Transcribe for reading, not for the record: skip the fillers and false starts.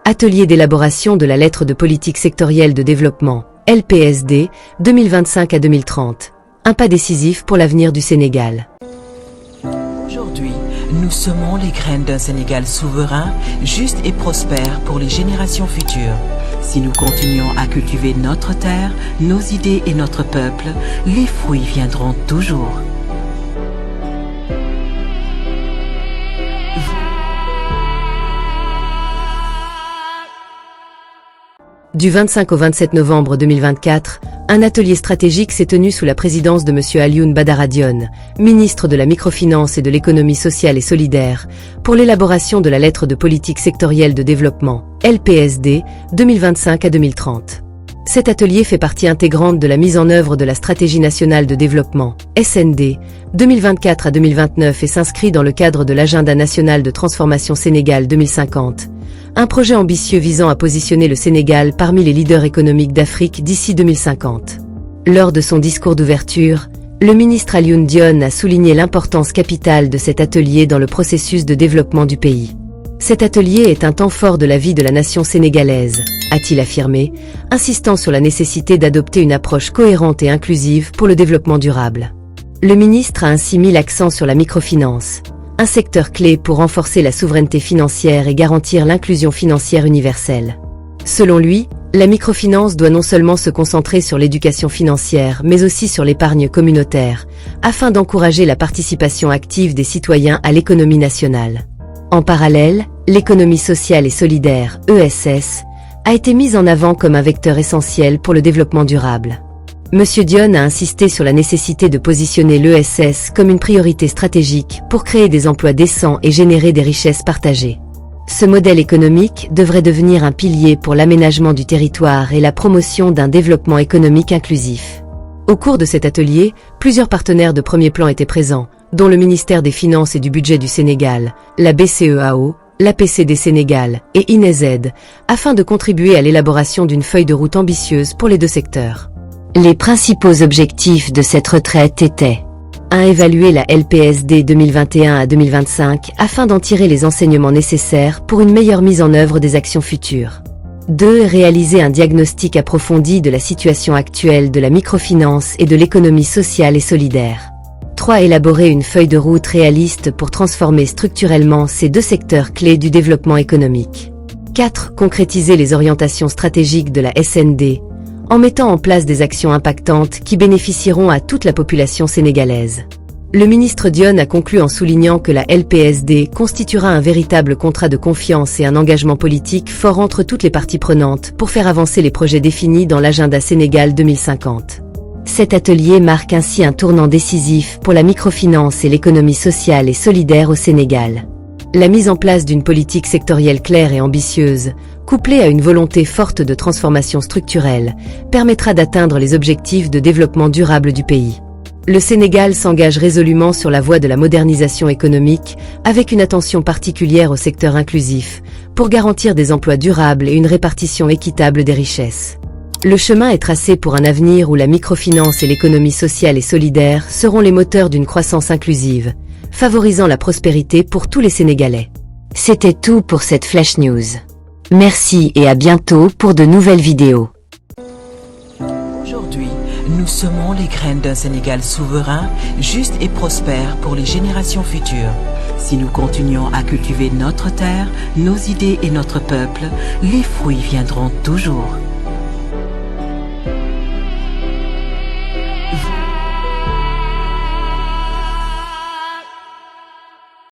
Atelier d'élaboration de la lettre de politique sectorielle de développement, LPSD, 2025 à 2030. Un pas décisif pour l'avenir du Sénégal. Aujourd'hui, nous semons les graines d'un Sénégal souverain, juste et prospère pour les générations futures. Si nous continuons à cultiver notre terre, nos idées et notre peuple, les fruits viendront toujours. Du 25 au 27 novembre 2024, un atelier stratégique s'est tenu sous la présidence de M. Alioune Badara Dione, ministre de la Microfinance et de l'Économie sociale et solidaire, pour l'élaboration de la lettre de politique sectorielle de développement, LPSD, 2025 à 2030. Cet atelier fait partie intégrante de la mise en œuvre de la Stratégie nationale de développement, SND, 2024 à 2029 et s'inscrit dans le cadre de l'Agenda national de transformation Sénégal 2050. Un projet ambitieux visant à positionner le Sénégal parmi les leaders économiques d'Afrique d'ici 2050. Lors de son discours d'ouverture, le ministre Alioune Dione a souligné l'importance capitale de cet atelier dans le processus de développement du pays. Cet atelier est un temps fort de la vie de la nation sénégalaise, a-t-il affirmé, insistant sur la nécessité d'adopter une approche cohérente et inclusive pour le développement durable. Le ministre a ainsi mis l'accent sur la microfinance, un secteur clé pour renforcer la souveraineté financière et garantir l'inclusion financière universelle. Selon lui, la microfinance doit non seulement se concentrer sur l'éducation financière, mais aussi sur l'épargne communautaire, afin d'encourager la participation active des citoyens à l'économie nationale. En parallèle, l'économie sociale et solidaire, ESS, a été mise en avant comme un vecteur essentiel pour le développement durable. M. Dione a insisté sur la nécessité de positionner l'ESS comme une priorité stratégique pour créer des emplois décents et générer des richesses partagées. Ce modèle économique devrait devenir un pilier pour l'aménagement du territoire et la promotion d'un développement économique inclusif. Au cours de cet atelier, plusieurs partenaires de premier plan étaient présents, dont le ministère des Finances et du Budget du Sénégal, la BCEAO, l'APCD Sénégal et INEZ, afin de contribuer à l'élaboration d'une feuille de route ambitieuse pour les deux secteurs. Les principaux objectifs de cette retraite étaient 1. Évaluer la LPSD 2021 à 2025 afin d'en tirer les enseignements nécessaires pour une meilleure mise en œuvre des actions futures. 2. Réaliser un diagnostic approfondi de la situation actuelle de la microfinance et de l'économie sociale et solidaire. 3. Élaborer une feuille de route réaliste pour transformer structurellement ces deux secteurs clés du développement économique. 4. Concrétiser les orientations stratégiques de la SND, en mettant en place des actions impactantes qui bénéficieront à toute la population sénégalaise. Le ministre Dione a conclu en soulignant que la LPSD constituera un véritable contrat de confiance et un engagement politique fort entre toutes les parties prenantes pour faire avancer les projets définis dans l'agenda Sénégal 2050. Cet atelier marque ainsi un tournant décisif pour la microfinance et l'économie sociale et solidaire au Sénégal. La mise en place d'une politique sectorielle claire et ambitieuse, couplée à une volonté forte de transformation structurelle, permettra d'atteindre les objectifs de développement durable du pays. Le Sénégal s'engage résolument sur la voie de la modernisation économique, avec une attention particulière au secteur inclusif, pour garantir des emplois durables et une répartition équitable des richesses. Le chemin est tracé pour un avenir où la microfinance et l'économie sociale et solidaire seront les moteurs d'une croissance inclusive, favorisant la prospérité pour tous les Sénégalais. C'était tout pour cette Flash News. Merci et à bientôt pour de nouvelles vidéos. Aujourd'hui, nous semons les graines d'un Sénégal souverain, juste et prospère pour les générations futures. Si nous continuons à cultiver notre terre, nos idées et notre peuple, les fruits viendront toujours.